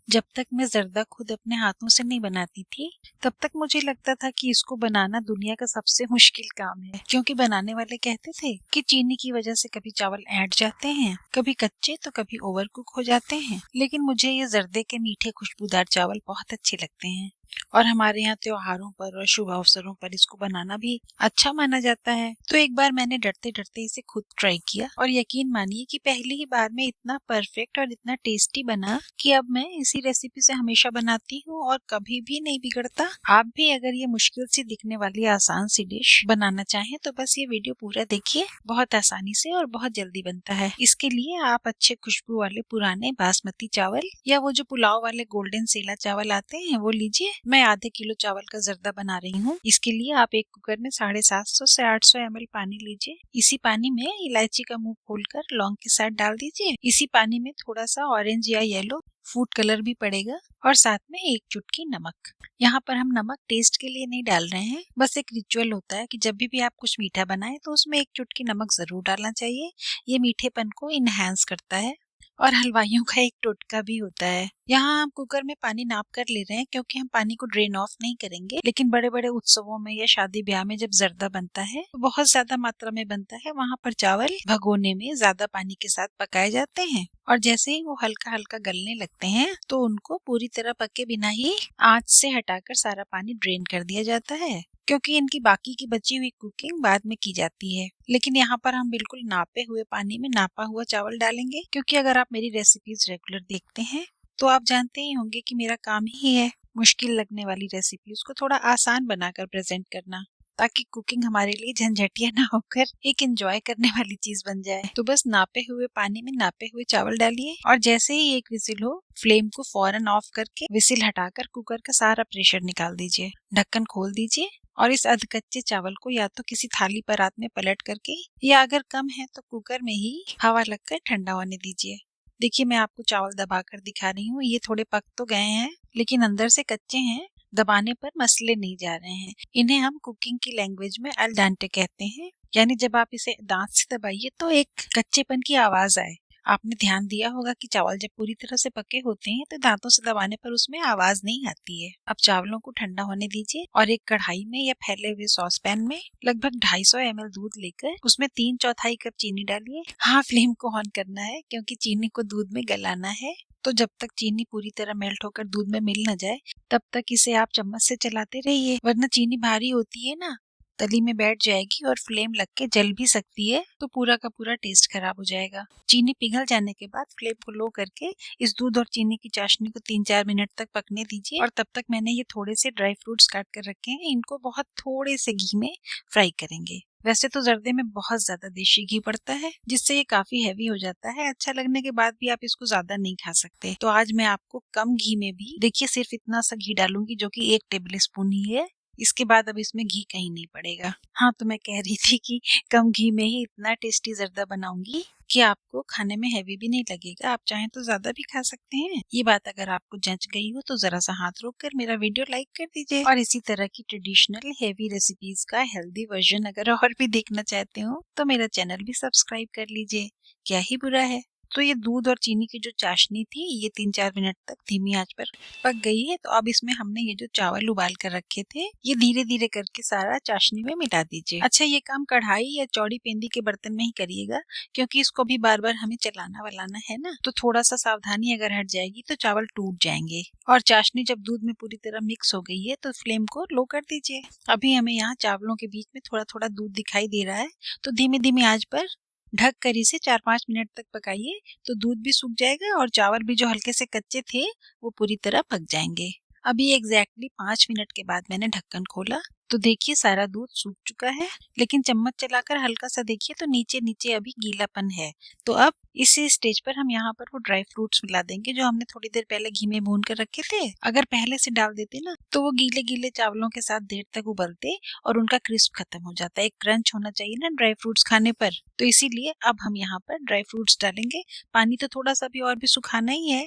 जब तक मैं ज़र्दा खुद अपने हाथों से नहीं बनाती थी, तब तक मुझे लगता था कि इसको बनाना दुनिया का सबसे मुश्किल काम है, क्योंकि बनाने वाले कहते थे कि चीनी की वजह से कभी चावल ऐंठ जाते हैं, कभी कच्चे तो कभी ओवरकुक हो जाते हैं। लेकिन मुझे ये जर्दे के मीठे खुशबूदार चावल बहुत अच्छे लगते हैं और हमारे यहाँ त्योहारों पर और शुभ अवसरों पर इसको बनाना भी अच्छा माना जाता है। तो एक बार मैंने डरते डरते इसे खुद ट्राई किया और यकीन मानिए कि पहली ही बार में इतना परफेक्ट और इतना टेस्टी बना कि अब मैं इसी रेसिपी से हमेशा बनाती हूँ और कभी भी नहीं बिगड़ता। आप भी अगर ये मुश्किल सी दिखने वाली आसान सी डिश बनाना चाहें तो बस ये वीडियो पूरा देखिए। बहुत आसानी से और बहुत जल्दी बनता है। इसके लिए आप अच्छे खुशबू वाले पुराने बासमती चावल या वो जो पुलाव वाले गोल्डन सेला चावल आते हैं वो लीजिए। मैं आधे किलो चावल का जर्दा बना रही हूँ। इसके लिए आप एक कुकर में 750 से 800 ml पानी लीजिए। इसी पानी में इलायची का मुंह खोलकर लौंग के साथ डाल दीजिए। इसी पानी में थोड़ा सा ऑरेंज या येलो फूड कलर भी पड़ेगा और साथ में एक चुटकी नमक। यहाँ पर हम नमक टेस्ट के लिए नहीं डाल रहे हैं, बस एक रिचुअल होता है कि जब भी आप कुछ मीठा बनाएं तो उसमें एक चुटकी नमक जरूर डालना चाहिए। ये मीठेपन को इनहेंस करता है और हलवाइयों का एक टोटका भी होता है। यहाँ हम कुकर में पानी नाप कर ले रहे हैं क्योंकि हम पानी को ड्रेन ऑफ नहीं करेंगे, लेकिन बड़े बड़े उत्सवों में या शादी ब्याह में जब जर्दा बनता है तो बहुत ज्यादा मात्रा में बनता है। वहाँ पर चावल भगोने में ज्यादा पानी के साथ पकाए जाते हैं और जैसे ही वो हल्का हल्का गलने लगते हैं तो उनको पूरी तरह पके बिना ही आंच से हटाकर सारा पानी ड्रेन कर दिया जाता है, क्योंकि इनकी बाकी की बची हुई कुकिंग बाद में की जाती है। लेकिन यहाँ पर हम बिल्कुल नापे हुए पानी में नापा हुआ चावल डालेंगे, क्योंकि अगर आप मेरी रेसिपीज रेगुलर देखते हैं तो आप जानते ही होंगे कि मेरा काम ही है मुश्किल लगने वाली रेसिपीज को थोड़ा आसान बनाकर प्रेजेंट करना, ताकि कुकिंग हमारे लिए झंझटिया ना होकर एक एंजॉय करने वाली चीज बन जाए। तो बस नापे हुए पानी में नापे हुए चावल डालिए और जैसे ही एक विसिल हो फ्लेम को फौरन ऑफ करके विसिल हटाकर कुकर का सारा प्रेशर निकाल दीजिए। ढक्कन खोल दीजिए और इस अधकच्चे चावल को या तो किसी थाली परात में पलट करके या अगर कम है तो कुकर में ही हवा लगकर ठंडा होने दीजिए। देखिए मैं आपको चावल दबाकर दिखा रही हूँ, ये थोड़े पक तो गए हैं लेकिन अंदर से कच्चे हैं। दबाने पर मसले नहीं जा रहे हैं। इन्हें हम कुकिंग की लैंग्वेज में अल डेंटे कहते हैं, यानी जब आप इसे दांत से दबाइए तो एक कच्चेपन की आवाज आए। आपने ध्यान दिया होगा कि चावल जब पूरी तरह से पके होते हैं तो दांतों से दबाने पर उसमें आवाज नहीं आती है। अब चावलों को ठंडा होने दीजिए और एक कढ़ाई में या फैले हुए सॉस पैन में लगभग 250 ml दूध लेकर उसमें 3/4 कप चीनी डालिए। हाँ, फ्लेम को ऑन करना है क्योंकि चीनी को दूध में गलाना है। तो जब तक चीनी पूरी तरह मेल्ट होकर दूध में मिल न जाए तब तक इसे आप चम्मच से चलाते रहिए, वरना चीनी भारी होती है ना, तली में बैठ जाएगी और फ्लेम लग के जल भी सकती है तो पूरा का पूरा टेस्ट खराब हो जाएगा। चीनी पिघल जाने के बाद फ्लेम को लो करके इस दूध और चीनी की चाशनी को 3-4 मिनट तक पकने दीजिए और तब तक मैंने ये थोड़े से ड्राई फ्रूट्स काट कर रखे हैं, इनको बहुत थोड़े से घी में फ्राई करेंगे। वैसे तो जर्दे में बहुत ज्यादा देशी घी पड़ता है जिससे ये काफी हैवी हो जाता है। अच्छा लगने के बाद भी आप इसको ज्यादा नहीं खा सकते, तो आज मैं आपको कम घी में भी, देखिए सिर्फ इतना सा घी डालूंगी जो कि 1 टेबल स्पून ही है। इसके बाद अब इसमें घी कहीं नहीं पड़ेगा। हाँ, तो मैं कह रही थी कि कम घी में ही इतना टेस्टी जर्दा बनाऊंगी कि आपको खाने में हैवी भी नहीं लगेगा। आप चाहें तो ज्यादा भी खा सकते हैं। ये बात अगर आपको जंच गई हो तो जरा सा हाथ रोक कर मेरा वीडियो लाइक कर दीजिए और इसी तरह की ट्रेडिशनल हेवी रेसिपीज का हेल्दी वर्जन अगर और भी देखना चाहते हो तो मेरा चैनल भी सब्सक्राइब कर लीजिए। क्या ही बुरा है। तो ये दूध और चीनी की जो चाशनी थी ये 3-4 मिनट तक धीमी आंच पर पक गई है। तो अब इसमें हमने ये जो चावल उबाल कर रखे थे ये धीरे धीरे करके सारा चाशनी में मिला दीजिए। अच्छा, ये काम कढ़ाई या चौड़ी पेंदी के बर्तन में ही करिएगा क्योंकि इसको भी बार बार हमें चलाना वलाना है ना, तो थोड़ा सा सावधानी अगर हट जाएगी तो चावल टूट जाएंगे। और चाशनी जब दूध में पूरी तरह मिक्स हो गई है तो फ्लेम को लो कर दीजिए। अभी हमें यहाँ चावलों के बीच में थोड़ा थोड़ा दूध दिखाई दे रहा है, तो धीमे धीमे आंच पर ढक कर इसे 4-5 मिनट तक पकाइए तो दूध भी सूख जाएगा और चावल भी जो हल्के से कच्चे थे वो पूरी तरह पक जाएंगे। अभी एग्जैक्टली 5 मिनट के बाद मैंने ढक्कन खोला तो देखिए सारा दूध सूख चुका है, लेकिन चम्मच चलाकर हल्का सा देखिए तो नीचे नीचे अभी गीलापन है। तो अब इस स्टेज पर हम यहाँ पर वो ड्राई फ्रूट्स मिला देंगे जो हमने थोड़ी देर पहले घी में भून कर रखे थे। अगर पहले से डाल देते ना तो वो गीले गीले चावलों के साथ देर तक उबलते और उनका क्रिस्प खत्म हो जाता है। एक क्रंच होना चाहिए ना ड्राई फ्रूट्स खाने पर, तो इसीलिए अब हम यहाँ पर ड्राई फ्रूट्स डालेंगे। पानी तो थोड़ा सा भी और भी सुखाना ही है।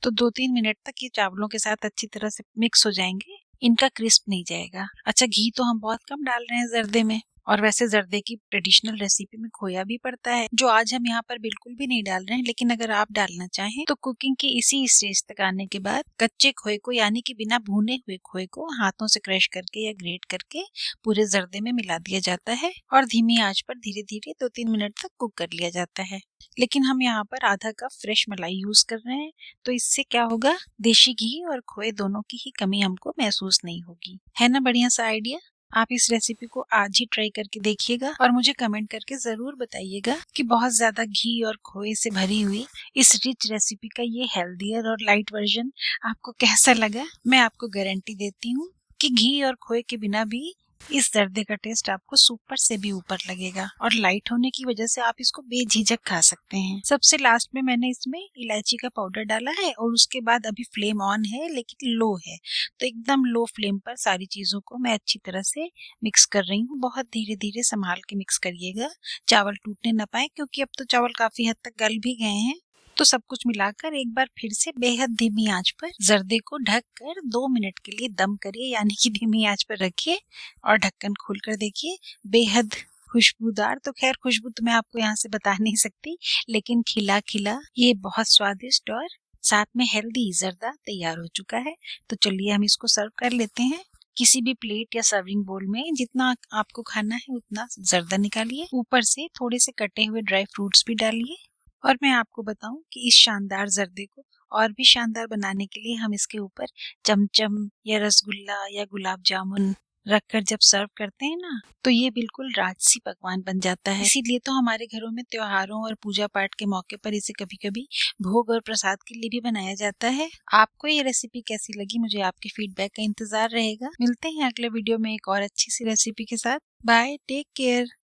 तो 2-3 मिनट तक ये चावलों के साथ अच्छी तरह से मिक्स हो जाएंगे, इनका क्रिस्प नहीं जाएगा। अच्छा, घी तो हम बहुत कम डाल रहे हैं जर्दे में और वैसे जर्दे की ट्रेडिशनल रेसिपी में खोया भी पड़ता है, जो आज हम यहाँ पर बिल्कुल भी नहीं डाल रहे हैं, लेकिन अगर आप डालना चाहें तो कुकिंग की इसी स्टेज तक आने के बाद कच्चे खोए को यानी कि बिना भुने हुए खोए को हाथों से क्रश करके या ग्रेट करके पूरे जर्दे में मिला दिया जाता है और धीमी आंच पर धीरे धीरे 2-3 मिनट तक कुक कर लिया जाता है। लेकिन हम यहाँ पर आधा कप फ्रेश मलाई यूज कर रहे हैं, तो इससे क्या होगा, देशी घी और खोए दोनों की ही कमी हमको महसूस नहीं होगी। है ना बढ़िया सा आइडिया। आप इस रेसिपी को आज ही ट्राई करके देखिएगा और मुझे कमेंट करके जरूर बताइएगा कि बहुत ज्यादा घी और खोए से भरी हुई इस रिच रेसिपी का ये हेल्दियर और लाइट वर्जन आपको कैसा लगा। मैं आपको गारंटी देती हूँ कि घी और खोए के बिना भी इस जर्दे का टेस्ट आपको सुपर से भी ऊपर लगेगा और लाइट होने की वजह से आप इसको बेझिझक खा सकते हैं। सबसे लास्ट में मैंने इसमें इलायची का पाउडर डाला है और उसके बाद अभी फ्लेम ऑन है लेकिन लो है, तो एकदम लो फ्लेम पर सारी चीजों को मैं अच्छी तरह से मिक्स कर रही हूँ। बहुत धीरे धीरे संभाल के मिक्स करिएगा, चावल टूटने न पाए, क्योंकि अब तो चावल काफी हद तक गल भी गए हैं। तो सब कुछ मिलाकर एक बार फिर से बेहद धीमी आंच पर जर्दे को ढक कर 2 मिनट के लिए दम करिए, यानी कि धीमी आंच पर रखिए और ढक्कन खोलकर देखिए। बेहद खुशबूदार, तो खैर खुशबू तो मैं आपको यहाँ से बता नहीं सकती, लेकिन खिला खिला ये बहुत स्वादिष्ट और साथ में हेल्दी जर्दा तैयार हो चुका है। तो चलिए हम इसको सर्व कर लेते हैं। किसी भी प्लेट या सर्विंग बोल में जितना आपको खाना है उतना जर्दा निकालिए, ऊपर से थोड़े से कटे हुए ड्राई फ्रूट्स भी डालिए। और मैं आपको बताऊं कि इस शानदार जर्दे को और भी शानदार बनाने के लिए हम इसके ऊपर चमचम या रसगुल्ला या गुलाब जामुन रखकर जब सर्व करते हैं ना, तो ये बिल्कुल राजसी पकवान बन जाता है। इसीलिए तो हमारे घरों में त्योहारों और पूजा पाठ के मौके पर इसे कभी कभी भोग और प्रसाद के लिए भी बनाया जाता है। आपको ये रेसिपी कैसी लगी, मुझे आपके फीडबैक का इंतजार रहेगा। मिलते हैं अगले वीडियो में एक और अच्छी सी रेसिपी के साथ। Bye, take care.